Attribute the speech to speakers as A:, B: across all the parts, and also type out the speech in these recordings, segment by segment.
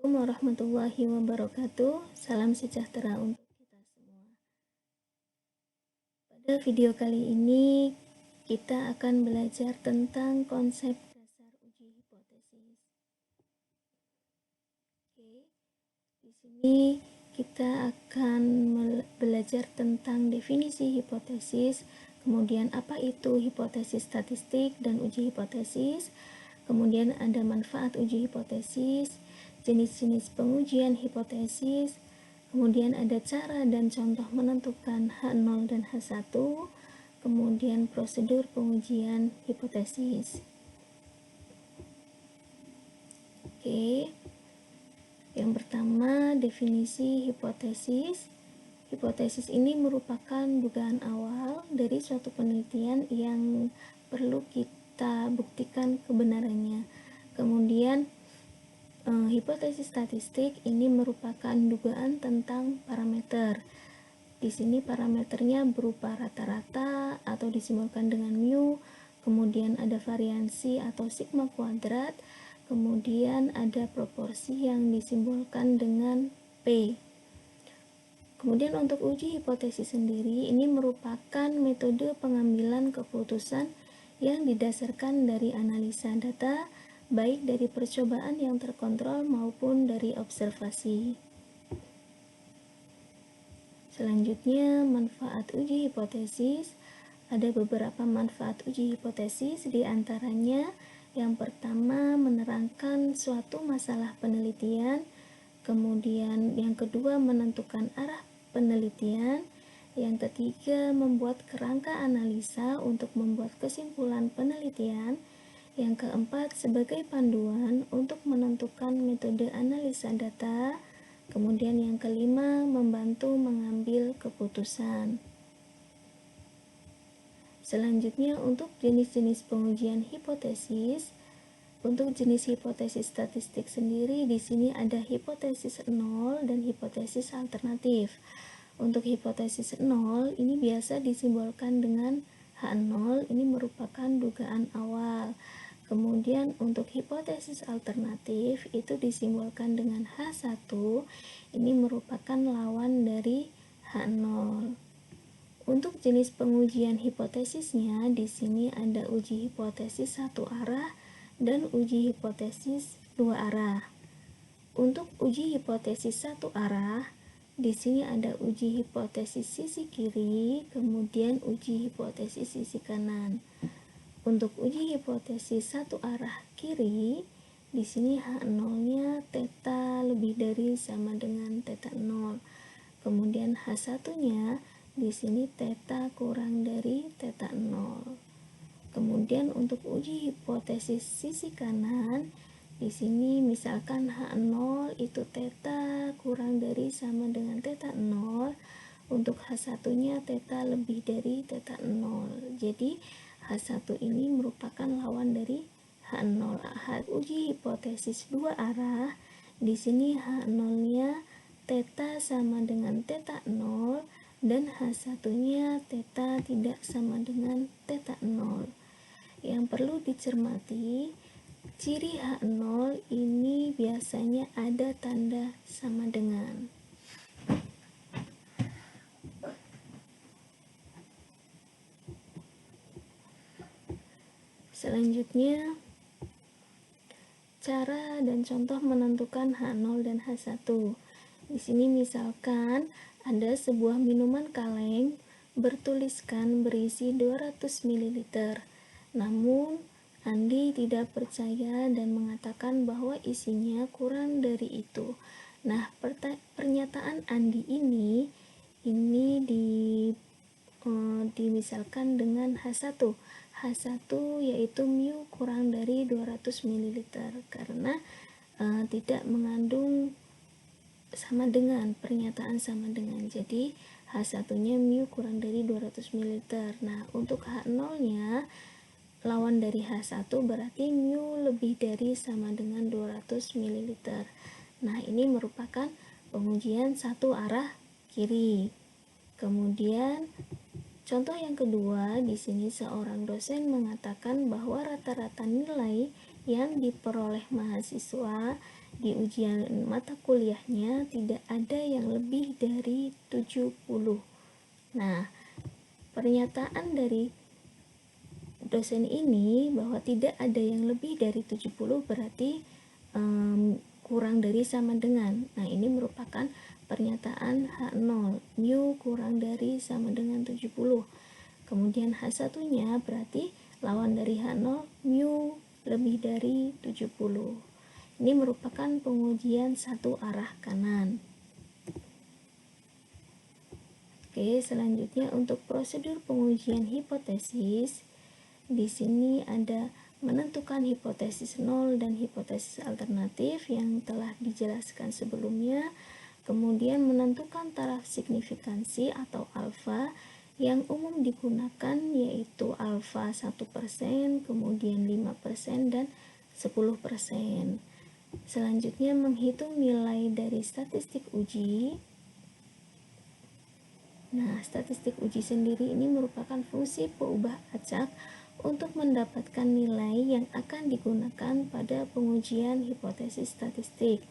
A: Assalamualaikum warahmatullahi wabarakatuh. Salam sejahtera untuk kita semua. Pada video kali ini kita akan belajar tentang konsep dasar uji hipotesis. Oke, di sini kita akan belajar tentang definisi hipotesis, kemudian apa itu hipotesis statistik dan uji hipotesis, kemudian ada manfaat uji hipotesis, jenis-jenis pengujian hipotesis, kemudian ada cara dan contoh menentukan H0 dan H1, kemudian prosedur pengujian hipotesis. Oke, yang pertama definisi hipotesis. Hipotesis ini merupakan dugaan awal dari suatu penelitian yang perlu kita buktikan kebenarannya. Kemudian hipotesis statistik ini merupakan dugaan tentang parameter. Di sini parameternya berupa rata-rata atau disimbolkan dengan mu, kemudian ada variansi atau sigma kuadrat, kemudian ada proporsi yang disimbolkan dengan P. Kemudian untuk uji hipotesis sendiri, ini merupakan metode pengambilan keputusan yang didasarkan dari analisa data, baik dari percobaan yang terkontrol maupun dari observasi. Selanjutnya, manfaat uji hipotesis. Ada beberapa manfaat uji hipotesis, diantaranya yang pertama menerangkan suatu masalah penelitian, kemudian yang kedua menentukan arah penelitian, yang ketiga membuat kerangka analisa untuk membuat kesimpulan penelitian, yang keempat sebagai panduan untuk menentukan metode analisa data, kemudian yang kelima membantu mengambil keputusan. Selanjutnya untuk jenis-jenis pengujian hipotesis. Untuk jenis hipotesis statistik sendiri di sini ada hipotesis nol dan hipotesis alternatif. Untuk hipotesis nol ini biasa disimbolkan dengan H0, ini merupakan dugaan awal. Kemudian untuk hipotesis alternatif itu disimbolkan dengan H1, ini merupakan lawan dari H0. Untuk jenis pengujian hipotesisnya di sini ada uji hipotesis satu arah dan uji hipotesis dua arah. Untuk uji hipotesis satu arah, di sini ada uji hipotesis sisi kiri, kemudian uji hipotesis sisi kanan. Untuk uji hipotesis satu arah kiri, di sini H0-nya theta lebih dari sama dengan theta 0. Kemudian H1-nya di sini theta kurang dari theta 0. Kemudian untuk uji hipotesis sisi kanan, di sini misalkan H0 itu theta kurang dari sama dengan theta 0, untuk H1-nya theta lebih dari theta 0. Jadi H1 ini merupakan lawan dari H0. Uji hipotesis dua arah, di sini H0-nya theta sama dengan theta 0 dan H1-nya theta tidak sama dengan theta 0. Yang perlu dicermati, ciri H0 ini biasanya ada tanda sama dengan. Selanjutnya, cara dan contoh menentukan H0 dan H1. Di sini misalkan ada sebuah minuman kaleng bertuliskan berisi 200 ml. Namun, Andi tidak percaya dan mengatakan bahwa isinya kurang dari itu. Nah, pernyataan Andi ini dimisalkan dengan H1. H1 yaitu mu kurang dari 200 ml karena tidak mengandung sama dengan, pernyataan sama dengan. Jadi, H1-nya mu kurang dari 200 ml. Nah, untuk H0-nya lawan dari H1 berarti mu lebih dari sama dengan 200 ml. Nah, ini merupakan pengujian satu arah kiri. Kemudian contoh yang kedua, di sini seorang dosen mengatakan bahwa rata-rata nilai yang diperoleh mahasiswa di ujian mata kuliahnya tidak ada yang lebih dari 70. Nah, pernyataan dari dosen ini bahwa tidak ada yang lebih dari 70 berarti kurang dari sama dengan. Nah, ini merupakan pernyataan H0, mu kurang dari sama dengan 70. Kemudian H1-nya berarti lawan dari H0, mu lebih dari 70. Ini merupakan pengujian satu arah kanan. Oke, selanjutnya untuk prosedur pengujian hipotesis, di sini ada menentukan hipotesis nol dan hipotesis alternatif yang telah dijelaskan sebelumnya, kemudian menentukan taraf signifikansi atau alfa yang umum digunakan yaitu alfa 1%, kemudian 5% dan 10%. Selanjutnya menghitung nilai dari statistik uji. Nah, statistik uji sendiri ini merupakan fungsi peubah acak untuk mendapatkan nilai yang akan digunakan pada pengujian hipotesis statistik.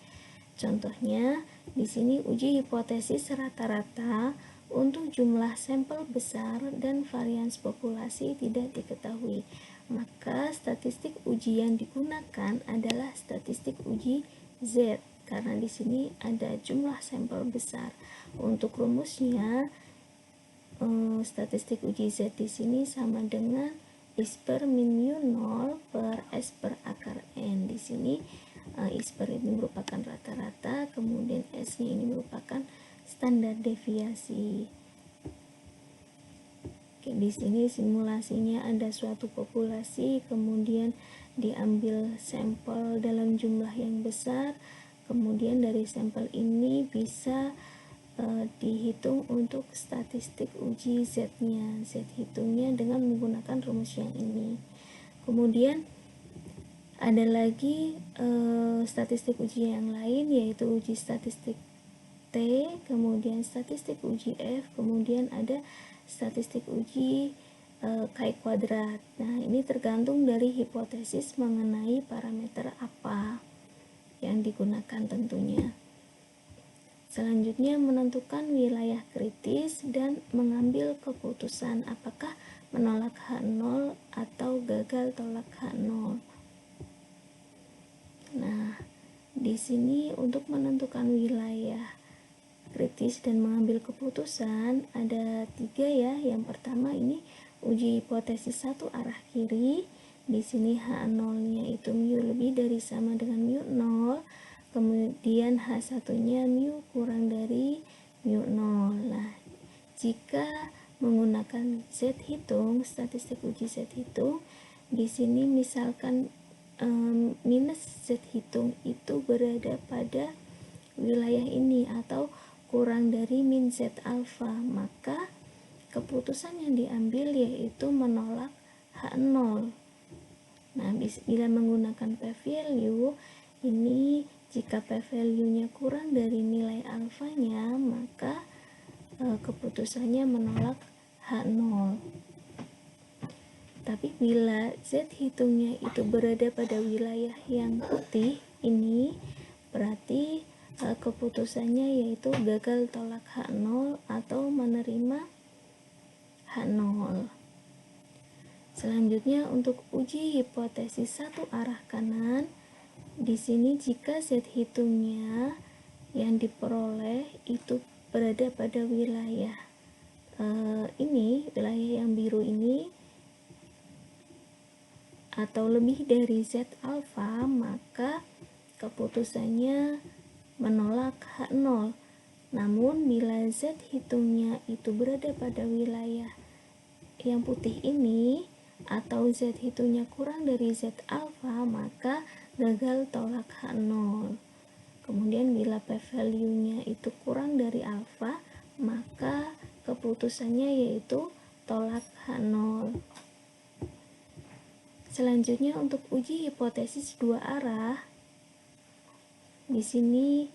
A: Contohnya, di sini uji hipotesis rata-rata untuk jumlah sampel besar dan varians populasi tidak diketahui. Maka statistik uji yang digunakan adalah statistik uji Z karena di sini ada jumlah sampel besar. Untuk rumusnya, statistik uji Z di sini sama dengan is per min mu 0 per S per akar N. Di sini is per ini merupakan rata-rata, kemudian S-nya ini merupakan standar deviasi. Oke, di sini simulasinya ada suatu populasi, kemudian diambil sampel dalam jumlah yang besar, kemudian dari sampel ini bisa dihitung untuk statistik uji Z-nya. Z hitungnya dengan menggunakan rumus yang ini. Kemudian ada lagi statistik uji yang lain yaitu uji statistik T, kemudian statistik uji F, kemudian ada statistik uji chi kuadrat. Nah, ini tergantung dari hipotesis mengenai parameter apa yang digunakan tentunya. Selanjutnya menentukan wilayah kritis dan mengambil keputusan apakah menolak H0 atau gagal tolak H0. Nah, di sini untuk menentukan wilayah kritis dan mengambil keputusan ada 3 ya. Yang pertama ini uji hipotesis satu arah kiri. Di sini H0-nya itu mu lebih dari sama dengan mu 0. Kemudian H1-nya mu kurang dari mu 0. Nah, jika menggunakan Z hitung, statistik uji Z hitung, di sini misalkan minus Z hitung itu berada pada wilayah ini atau kurang dari min Z alfa, maka keputusan yang diambil yaitu menolak H0. Nah, bila menggunakan p-value ini, jika p-value-nya kurang dari nilai alfanya, maka keputusannya menolak H0. Tapi bila Z hitungnya itu berada pada wilayah yang putih ini, berarti keputusannya yaitu gagal tolak H0 atau menerima H0. Selanjutnya untuk uji hipotesis satu arah kanan, di sini jika Z hitungnya yang diperoleh itu berada pada wilayah ini, wilayah yang biru ini, atau lebih dari Z alfa, maka keputusannya menolak H0. Namun bila Z hitungnya itu berada pada wilayah yang putih ini atau Z hitungnya kurang dari Z alfa, maka gagal tolak H0. Kemudian bila p-value-nya itu kurang dari alfa, maka keputusannya yaitu tolak H0. Selanjutnya untuk uji hipotesis dua arah, di sini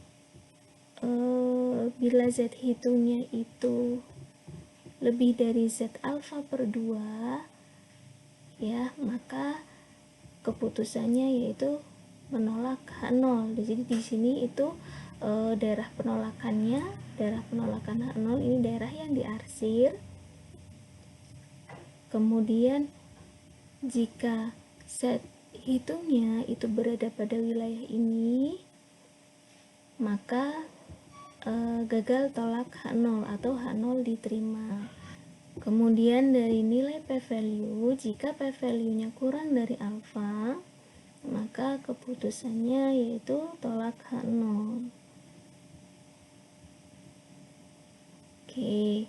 A: bila Z hitungnya itu lebih dari Z alfa per 2 ya, maka keputusannya yaitu menolak H0. Jadi di sini itu daerah penolakan H0 ini daerah yang diarsir. Kemudian jika set hitungnya itu berada pada wilayah ini, maka gagal tolak H0 atau H0 diterima. Kemudian dari nilai p-value, jika p-value-nya kurang dari alfa, maka keputusannya yaitu tolak H0. Oke,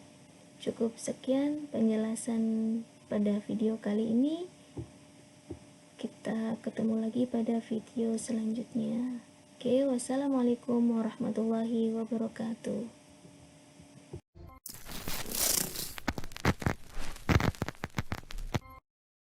A: cukup sekian penjelasan pada video kali ini. Kita ketemu lagi pada video selanjutnya. Oke, wassalamualaikum warahmatullahi wabarakatuh.